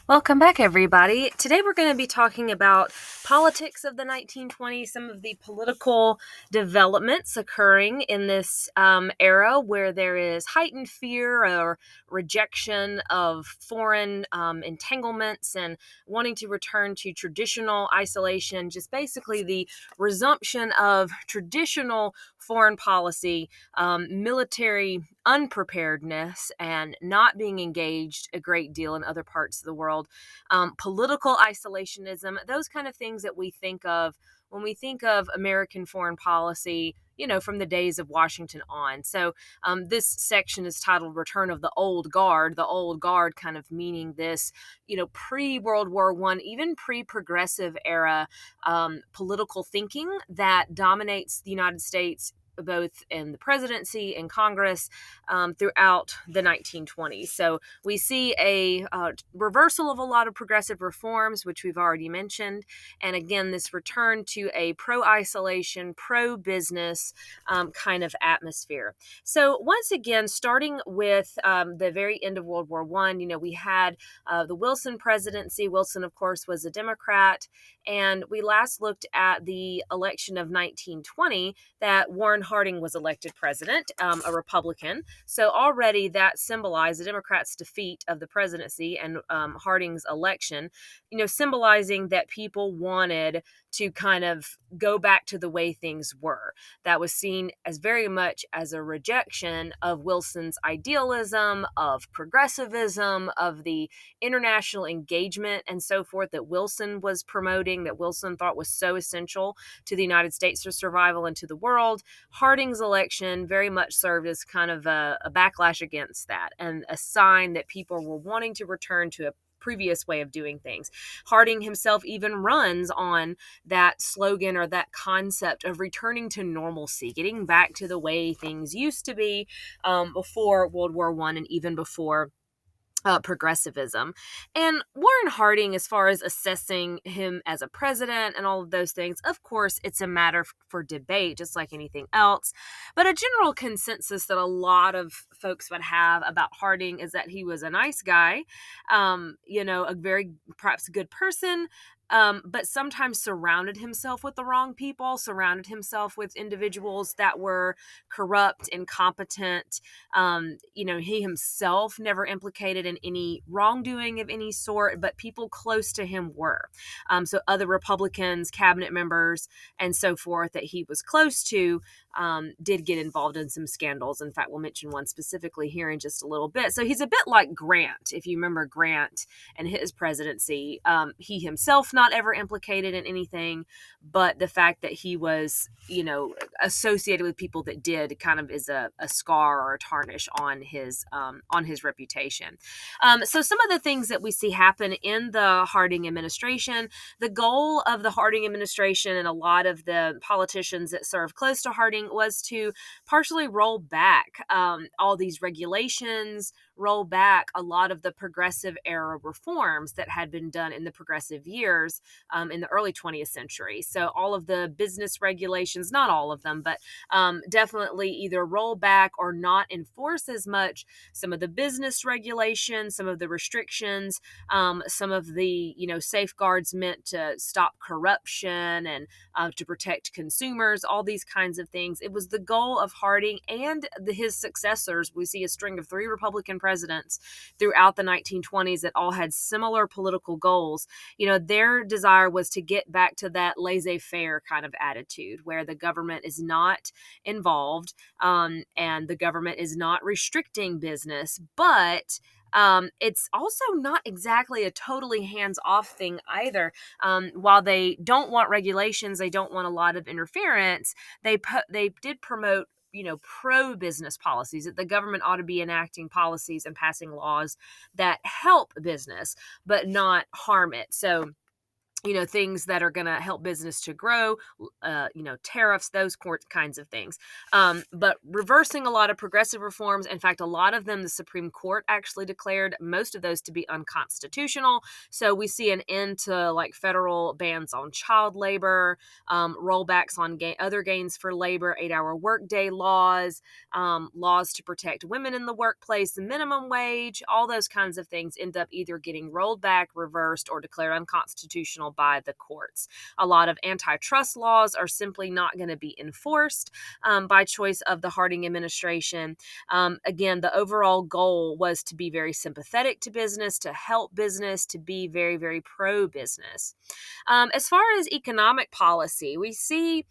Welcome back, everybody. Today we're going to be talking about politics of the 1920s, some of the political developments occurring in this era where there is heightened fear or rejection of foreign entanglements and wanting to return to traditional isolation, just basically the resumption of traditional foreign policy, military unpreparedness, and not being engaged a great deal in other parts of the world, political isolationism, those kind of things that we think of when we think of American foreign policy, from the days of Washington on. So this section is titled Return of the Old Guard kind of meaning this, pre-World War I, even pre-progressive era political thinking that dominates the United States both in the presidency and Congress throughout the 1920s. So we see a reversal of a lot of progressive reforms, which we've already mentioned. And again, this return to a pro-isolation, pro-business kind of atmosphere. So once again, starting with the very end of World War I, we had the Wilson presidency. Wilson, of course, was a Democrat. And we last looked at the election of 1920 that Warren Harding was elected president, a Republican. So already that symbolized the Democrats' defeat of the presidency and Harding's election, symbolizing that people wanted to kind of go back to the way things were. That was seen as very much as a rejection of Wilson's idealism, of progressivism, of the international engagement and so forth that Wilson was promoting, that Wilson thought was so essential to the United States' survival and to the world. Harding's election very much served as kind of a backlash against that and a sign that people were wanting to return to a previous way of doing things. Harding himself even runs on that slogan or that concept of returning to normalcy, getting back to the way things used to be before World War I and even before progressivism. And Warren Harding, as far as assessing him as a president and all of those things, of course, it's a matter for debate, just like anything else. But a general consensus that a lot of folks would have about Harding is that he was a nice guy, a very perhaps good person, but sometimes surrounded himself with the wrong people, surrounded himself with individuals that were corrupt, incompetent. He himself never implicated in any wrongdoing of any sort, but people close to him were. So other Republicans, cabinet members, and so forth that he was close to did get involved in some scandals. In fact, we'll mention one specifically here in just a little bit. So he's a bit like Grant. If you remember Grant and his presidency, he himself not ever implicated in anything, but the fact that he was, associated with people that did kind of is a scar or a tarnish on his reputation. So some of the things that we see happen in the Harding administration, the goal of the Harding administration and a lot of the politicians that served close to Harding was to partially roll back all these regulations, roll back a lot of the progressive era reforms that had been done in the progressive years in the early 20th century. So all of the business regulations, not all of them, but definitely either roll back or not enforce as much some of the business regulations, some of the restrictions, some of the safeguards meant to stop corruption and to protect consumers, all these kinds of things. It was the goal of Harding and his successors. We see a string of 3 Republican presidents throughout the 1920s that all had similar political goals. Their desire was to get back to that laissez-faire kind of attitude where the government is not involved and the government is not restricting business, but it's also not exactly a totally hands-off thing either. While they don't want regulations, they don't want a lot of interference, they did promote pro-business policies, that the government ought to be enacting policies and passing laws that help business, but not harm it. So things that are going to help business to grow, tariffs, those kinds of things. But reversing a lot of progressive reforms, in fact, a lot of them, the Supreme Court actually declared most of those to be unconstitutional. So we see an end to like federal bans on child labor, rollbacks on other gains for labor, 8-hour workday laws, laws to protect women in the workplace, the minimum wage, all those kinds of things end up either getting rolled back, reversed, or declared unconstitutional by the courts. A lot of antitrust laws are simply not going to be enforced by choice of the Harding administration. Again, the overall goal was to be very sympathetic to business, to help business, to be very, very pro-business. As far as economic policy, we see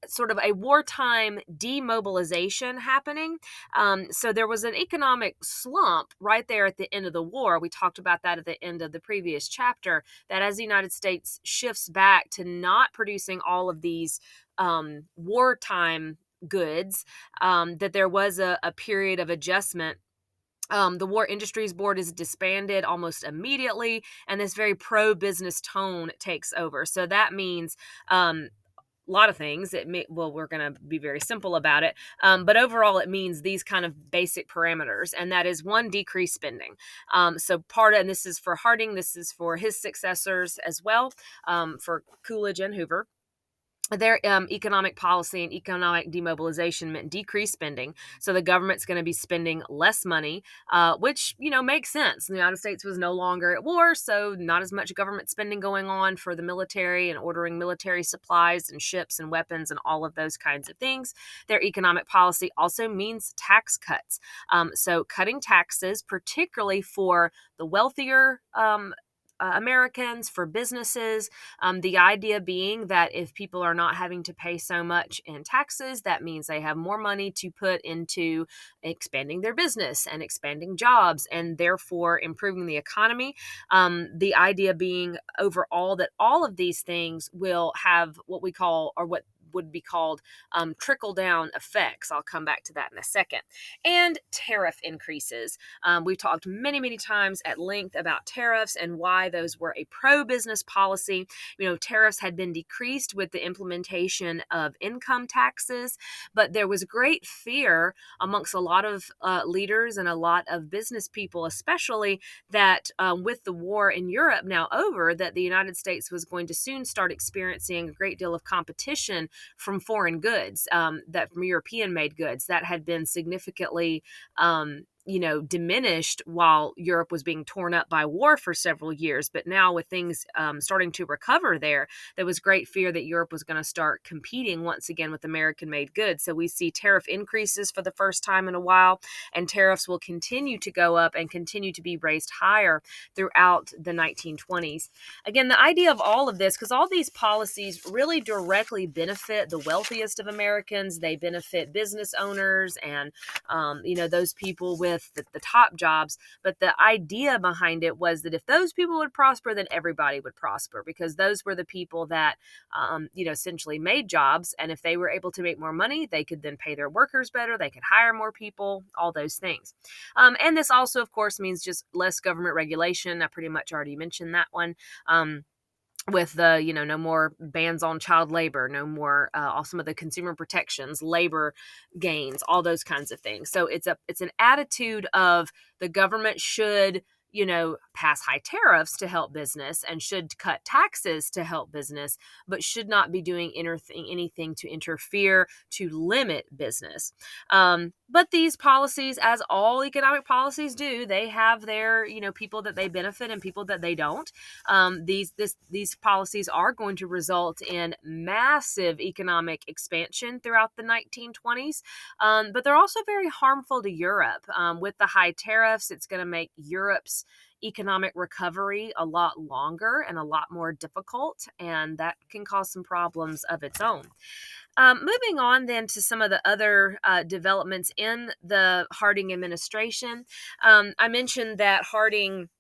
sort of a wartime demobilization happening. So there was an economic slump right there at the end of the war. We talked about that at the end of the previous chapter, that as the United States shifts back to not producing all of these wartime goods, that there was a period of adjustment. The War Industries Board is disbanded almost immediately, and this very pro-business tone takes over. So that means a lot of things. We're going to be very simple about it. But overall, it means these kind of basic parameters, and that is one, decrease spending. So and this is for Harding, this is for his successors as well, for Coolidge and Hoover. Their economic policy and economic demobilization meant decreased spending. So the government's going to be spending less money, which, makes sense. The United States was no longer at war, so not as much government spending going on for the military and ordering military supplies and ships and weapons and all of those kinds of things. Their economic policy also means tax cuts. So cutting taxes, particularly for the wealthier Americans, for businesses. The idea being that if people are not having to pay so much in taxes, that means they have more money to put into expanding their business and expanding jobs and therefore improving the economy. The idea being overall that all of these things will have what we call, or what would be called, trickle-down effects. I'll come back to that in a second. And tariff increases. We've talked many, many times at length about tariffs and why those were a pro-business policy. Tariffs had been decreased with the implementation of income taxes, but there was great fear amongst a lot of leaders and a lot of business people, especially, that with the war in Europe now over, that the United States was going to soon start experiencing a great deal of competition from foreign goods, that from European-made goods that had been significantly diminished while Europe was being torn up by war for several years. But now with things starting to recover there was great fear that Europe was going to start competing once again with American-made goods. So we see tariff increases for the first time in a while, and tariffs will continue to go up and continue to be raised higher throughout the 1920s. Again, the idea of all of this, because all these policies really directly benefit the wealthiest of Americans. They benefit business owners and, those people with the top jobs. But the idea behind it was that if those people would prosper, then everybody would prosper, because those were the people that, essentially made jobs. And if they were able to make more money, they could then pay their workers better. They could hire more people, all those things. And this also, of course, means just less government regulation. I pretty much already mentioned that one. With the, no more bans on child labor, no more, all some of the consumer protections, labor gains, all those kinds of things. So it's an attitude of the government should, pass high tariffs to help business and should cut taxes to help business, but should not be doing anything to interfere, to limit business. But these policies, as all economic policies do, they have their, people that they benefit and people that they don't. These policies are going to result in massive economic expansion throughout the 1920s, but they're also very harmful to Europe. With the high tariffs, it's going to make Europe's economic recovery a lot longer and a lot more difficult, and that can cause some problems of its own. Moving on then to some of the other developments in the Harding administration. I mentioned that Harding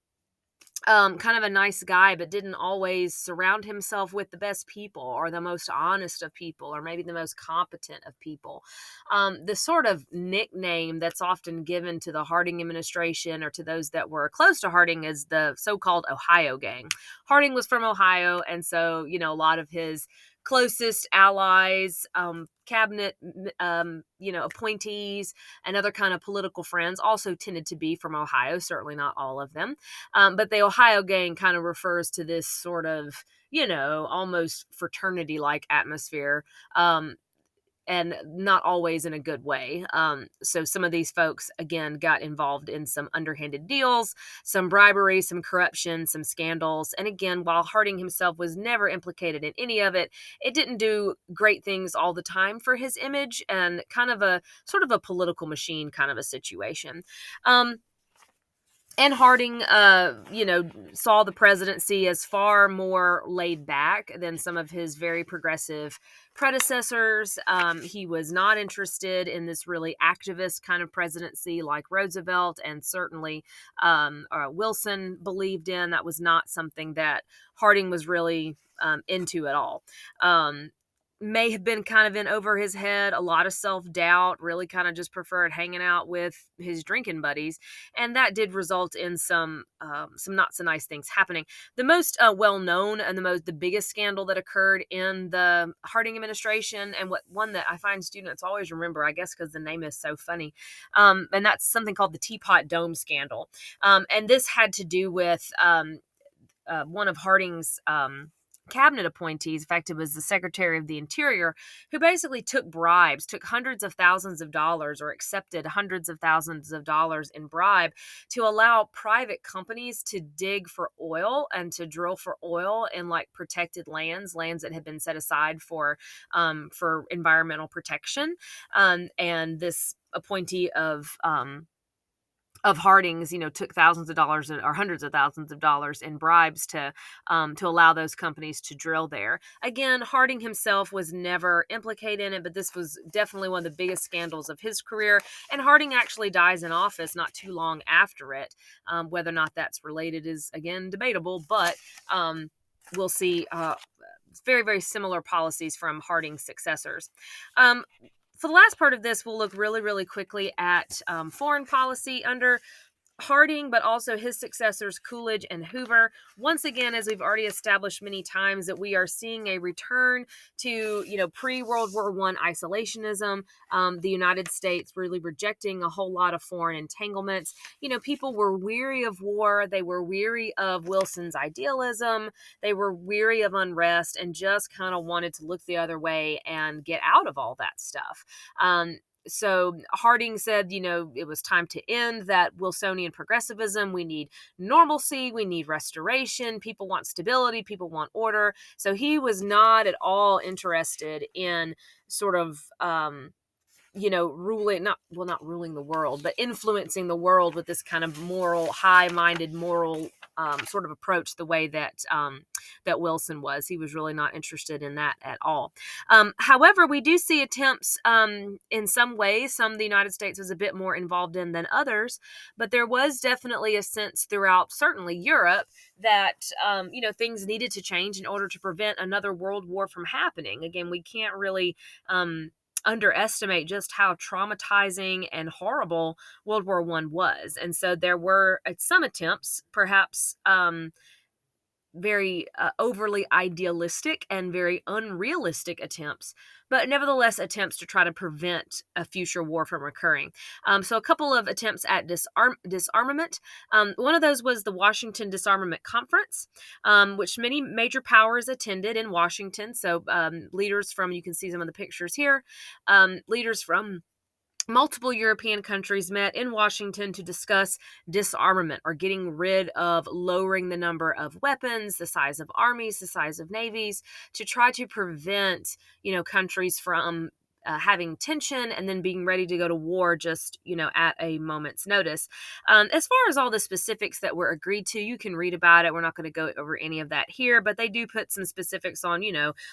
kind of a nice guy, but didn't always surround himself with the best people or the most honest of people or maybe the most competent of people. The sort of nickname that's often given to the Harding administration or to those that were close to Harding is the so-called Ohio Gang. Harding was from Ohio, and so, a lot of his closest allies, cabinet, appointees, and other kind of political friends also tended to be from Ohio, certainly not all of them. But the Ohio Gang kind of refers to this sort of, almost fraternity like atmosphere. And not always in a good way. So some of these folks, again, got involved in some underhanded deals, some bribery, some corruption, some scandals. And again, while Harding himself was never implicated in any of it, it didn't do great things all the time for his image, and kind of a sort of a political machine kind of a situation. And Harding, saw the presidency as far more laid back than some of his very progressive predecessors. He was not interested in this really activist kind of presidency like Roosevelt and certainly Wilson believed in. That was not something that Harding was really into at all. May have been kind of in over his head, a lot of self-doubt, really kind of just preferred hanging out with his drinking buddies, and that did result in some not so nice things happening. The most well-known and the biggest scandal that occurred in the Harding administration, and one that I find students always remember, I guess because the name is so funny, and that's something called the Teapot Dome scandal. And this had to do with one of Harding's cabinet appointees. In fact, it was the Secretary of the Interior, who basically took bribes, took hundreds of thousands of dollars or accepted hundreds of thousands of dollars in bribe to allow private companies to dig for oil and to drill for oil in like protected lands that had been set aside for environmental protection. And this appointee of Harding's, took thousands of dollars or hundreds of thousands of dollars in bribes to allow those companies to drill there. Again, Harding himself was never implicated in it, but this was definitely one of the biggest scandals of his career. And Harding actually dies in office not too long after it. Whether or not that's related is, again, debatable, but we'll see very, very similar policies from Harding's successors. For the last part of this, we'll look really, really quickly at foreign policy under Harding, but also his successors, Coolidge and Hoover. Once again, as we've already established many times, that we are seeing a return to, pre-World War I isolationism, the United States really rejecting a whole lot of foreign entanglements. People were weary of war. They were weary of Wilson's idealism. They were weary of unrest and just kind of wanted to look the other way and get out of all that stuff. So Harding said, it was time to end that Wilsonian progressivism. We need normalcy. We need restoration. People want stability. People want order. So he was not at all interested in sort of, not ruling the world, but influencing the world with this kind of high-minded moral sort of approach, the way that Wilson was. He was really not interested in that at all. However, we do see attempts in some ways. Some the United States was a bit more involved in than others, but there was definitely a sense throughout, certainly Europe, that things needed to change in order to prevent another world war from happening. Again, we can't really underestimate just how traumatizing and horrible World War I was. And so there were some attempts, perhaps very overly idealistic and very unrealistic attempts, but nevertheless attempts to try to prevent a future war from occurring. So a couple of attempts at disarmament. One of those was the Washington Disarmament Conference, which many major powers attended in Washington. So leaders from, you can see some of the pictures here, leaders from multiple European countries met in Washington to discuss disarmament, or getting rid of, lowering the number of weapons, the size of armies, the size of navies, to try to prevent, countries from having tension and then being ready to go to war just, at a moment's notice. As far as all the specifics that were agreed to, you can read about it. We're not going to go over any of that here, but they do put some specifics on,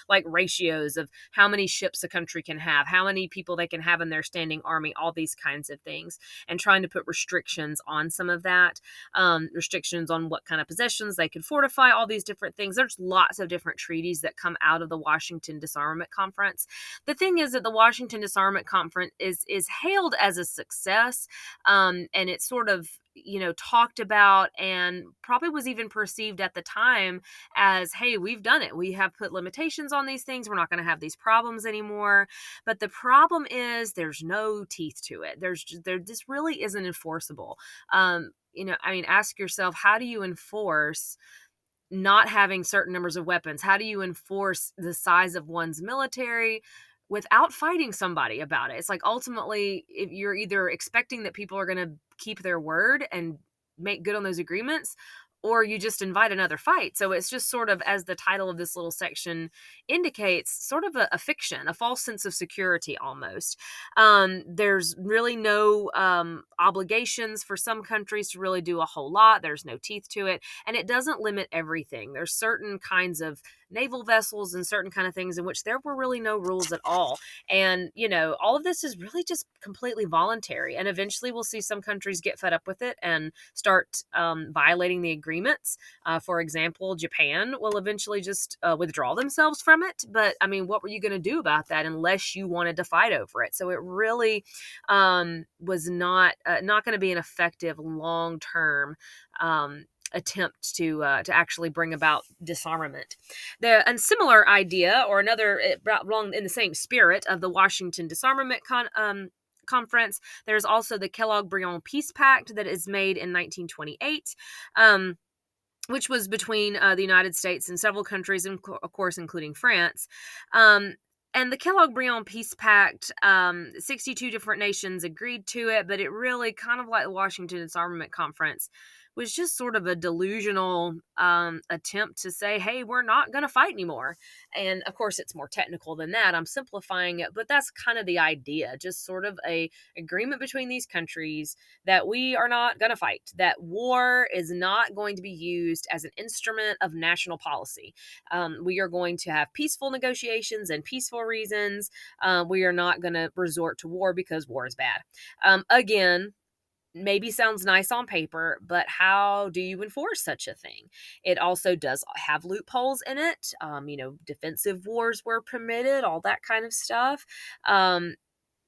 like ratios of how many ships a country can have, how many people they can have in their standing army, all these kinds of things, and trying to put restrictions on some of that, restrictions on what kind of possessions they could fortify, all these different things. There's lots of different treaties that come out of the Washington Disarmament Conference. The thing is that the Washington Disarmament Conference is hailed as a success, and it's sort of talked about and probably was even perceived at the time as, hey, we've done it. We have put limitations on these things. We're not going to have these problems anymore. But the problem is there's no teeth to it. This really isn't enforceable. Ask yourself, how do you enforce not having certain numbers of weapons? How do you enforce the size of one's military without fighting somebody about it? It's like, ultimately, if you're either expecting that people are going to keep their word and make good on those agreements, or you just invite another fight. So it's just sort of, as the title of this little section indicates, sort of a fiction, a false sense of security almost. There's really no obligations for some countries to really do a whole lot. There's no teeth to it. And it doesn't limit everything. There's certain kinds of naval vessels and certain kind of things in which there were really no rules at all. And, all of this is really just completely voluntary. And eventually we'll see some countries get fed up with it and start violating the agreements. For example, Japan will eventually just withdraw themselves from it. But, what were you going to do about that unless you wanted to fight over it? So it really was not going to be an effective long-term attempt to actually bring about disarmament. A similar idea, or another, along in the same spirit of the Washington Disarmament Conference, there's also the Kellogg-Briand Peace Pact that is made in 1928. Which was between the United States and several countries, and of course, including France. And the Kellogg-Briand Peace Pact, 62 different nations agreed to it, but it really, kind of like the Washington Disarmament Conference, was just sort of a delusional attempt to say, hey, we're not going to fight anymore. And of course, it's more technical than that. I'm simplifying it, but that's kind of the idea. Just sort of a agreement between these countries that we are not going to fight, that war is not going to be used as an instrument of national policy. We are going to have peaceful negotiations and peaceful reasons. We are not going to resort to war because war is bad. Again, maybe sounds nice on paper, but how do you enforce such a thing? It also does have loopholes in it. Defensive wars were permitted, all that kind of stuff.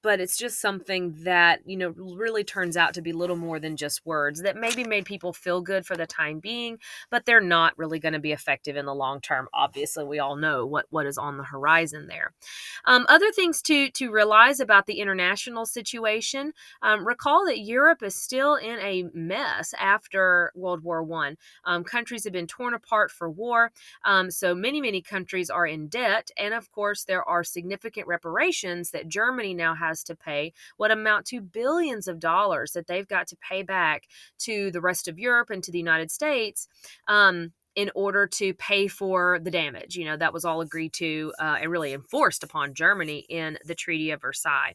But it's just something that, really turns out to be little more than just words that maybe made people feel good for the time being, but they're not really going to be effective in the long term. Obviously, we all know what is on the horizon there. Other things to realize about the international situation, recall that Europe is still in a mess after World War I. Countries have been torn apart for war, so many countries are in debt, and of course, there are significant reparations that Germany now has to pay, what amount to billions of dollars that they've got to pay back to the rest of Europe and to the United States, in order to pay for the damage. That was all agreed to and really enforced upon Germany in the Treaty of Versailles.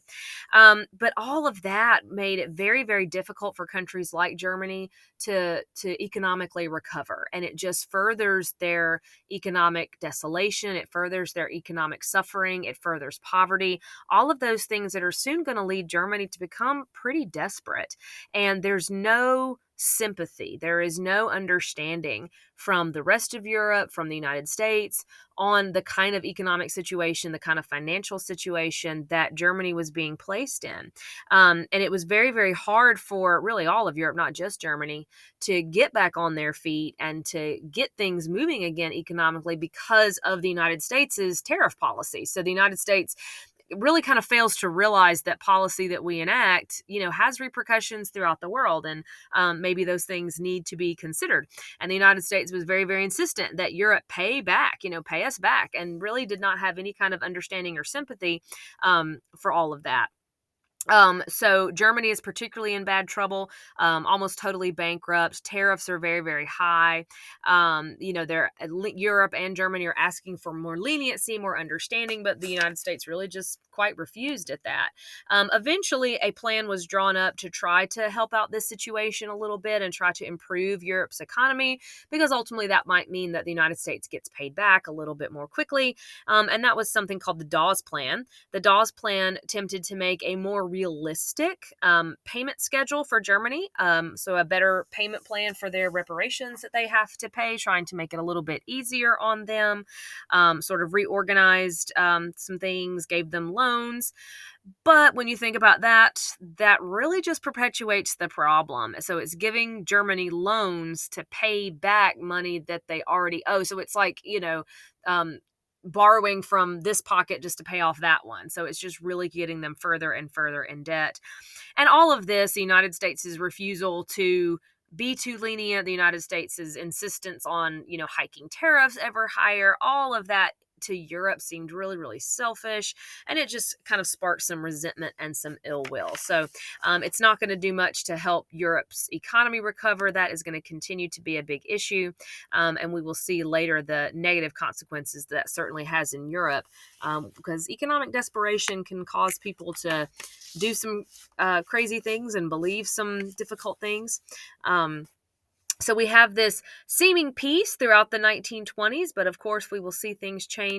But all of that made it very, very difficult for countries like Germany to economically recover. And it just furthers their economic desolation. It furthers their economic suffering. It furthers poverty. All of those things that are soon going to lead Germany to become pretty desperate. And there's no sympathy. There is no understanding from the rest of Europe, from the United States, on the kind of economic situation, the kind of financial situation that Germany was being placed in. And it was very, very hard for really all of Europe, not just Germany, to get back on their feet and to get things moving again economically because of the United States' tariff policy. So the United States really kind of fails to realize that policy that we enact, has repercussions throughout the world. And maybe those things need to be considered. And the United States was very, very insistent that Europe pay us back, and really did not have any kind of understanding or sympathy for all of that. So Germany is particularly in bad trouble, almost totally bankrupt. Tariffs are very, very high. Europe and Germany are asking for more leniency, more understanding, but the United States really just quite refused at that. Eventually, a plan was drawn up to try to help out this situation a little bit and try to improve Europe's economy, because ultimately that might mean that the United States gets paid back a little bit more quickly. And that was something called the Dawes Plan. The Dawes Plan attempted to make a more realistic payment schedule for Germany, so a better payment plan for their reparations that they have to pay, trying to make it a little bit easier on them, sort of reorganized some things, gave them loans. But when you think about that, that really just perpetuates the problem. So it's giving Germany loans to pay back money that they already owe. So it's like, um, borrowing from this pocket just to pay off that one. So it's just really getting them further and further in debt. And all of this, the United States' refusal to be too lenient, the United States' insistence on, hiking tariffs ever higher, all of that to Europe seemed really, really selfish, and it just kind of sparked some resentment and some ill will. So it's not going to do much to help Europe's economy recover. That is going to continue to be a big issue, and we will see later the negative consequences that certainly has in Europe, because economic desperation can cause people to do some crazy things and believe some difficult things. So we have this seeming peace throughout the 1920s, but of course we will see things change